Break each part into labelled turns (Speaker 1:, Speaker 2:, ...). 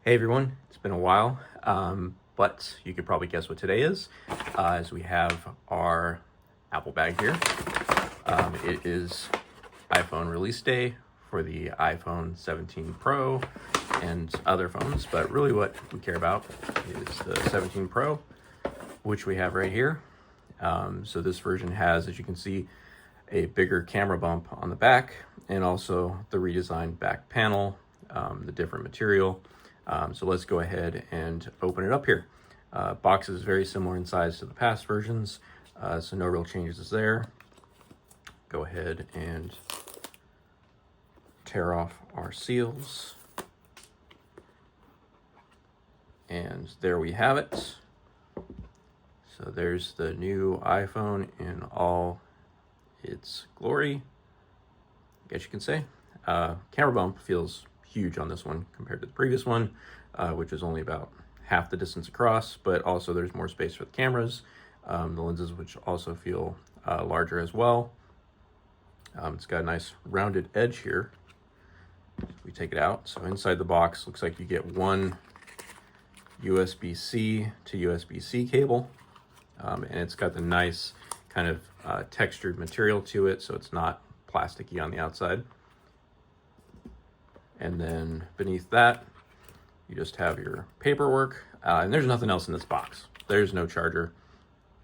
Speaker 1: Hey everyone, it's been a while, but you could probably guess what today is, as we have our Apple bag here. It is iPhone release day for the iPhone 17 Pro and other phones, but really what we care about is the 17 Pro, which we have right here. So this version has, as you can see, a bigger camera bump on the back and also the redesigned back panel, the different material. So let's go ahead and open it up here. Box is very similar in size to the past versions, so no real changes there. Go ahead and tear off our seals. And there we have it. So there's the new iPhone in all its glory, I guess you can say. Camera bump feels huge on this one compared to the previous one, which is only about half the distance across, but also there's more space for the cameras. The lenses, which also feel larger as well. It's got a nice rounded edge here. We take it out. So inside the box, looks like you get one USB-C to USB-C cable, and it's got the nice kind of textured material to it, so it's not plasticky on the outside. And then beneath that, you just have your paperwork, and there's nothing else in this box. There's no charger.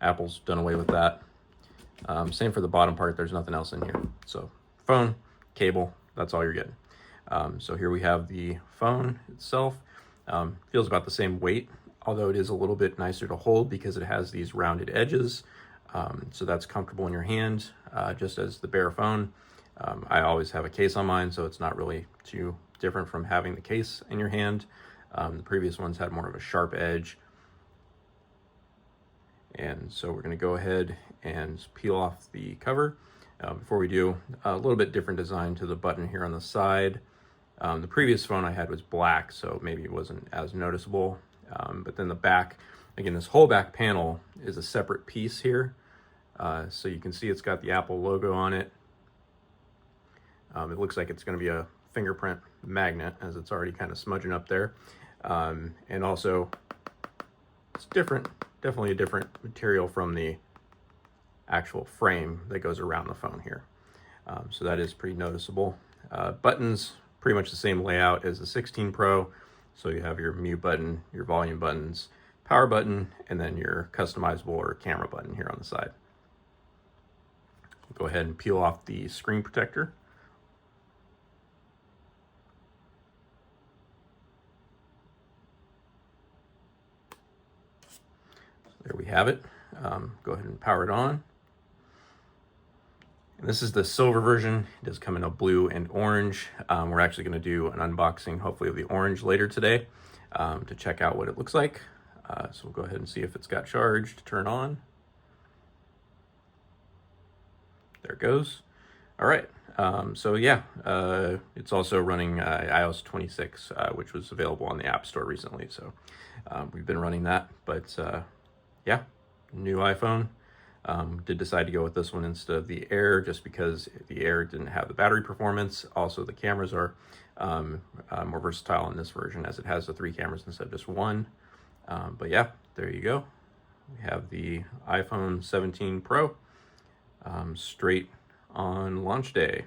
Speaker 1: Apple's done away with that. Same for the bottom part, there's nothing else in here. So phone, cable, that's all you're getting. So here we have the phone itself. Feels about the same weight, although it is a little bit nicer to hold because it has these rounded edges. So that's comfortable in your hand, just as the bare phone. I always have a case on mine, so it's not really too different from having the case in your hand. The previous ones had more of a sharp edge. And so we're going to go ahead and peel off the cover. Before we do, a little bit different design to the button here on the side. The previous phone I had was black, so maybe it wasn't as noticeable. But then the back, again, this whole back panel is a separate piece here. So you can see it's got the Apple logo on it. It looks like it's going to be a fingerprint magnet, as it's already kind of smudging up there. And also, it's different, definitely a different material from the actual frame that goes around the phone here. So that is pretty noticeable. Buttons, pretty much the same layout as the 16 Pro. So you have your mute button, your volume buttons, power button, and then your customizable or camera button here on the side. Go ahead and peel off the screen protector. There we have it. Go ahead and power it on. And this is the silver version. It does come in a blue and orange. We're actually going to do an unboxing, hopefully, of the orange later today to check out what it looks like. So we'll go ahead and see if it's got charged. Turn on. There it goes. All right. So yeah, it's also running iOS 26, which was available on the App Store recently. So we've been running that, but yeah, new iPhone. Did decide to go with this one instead of the Air, just because the Air didn't have the battery performance. Also, the cameras are more versatile in this version, as it has the 3 cameras instead of just one. But yeah, there you go. We have the iPhone 17 Pro straight on launch day.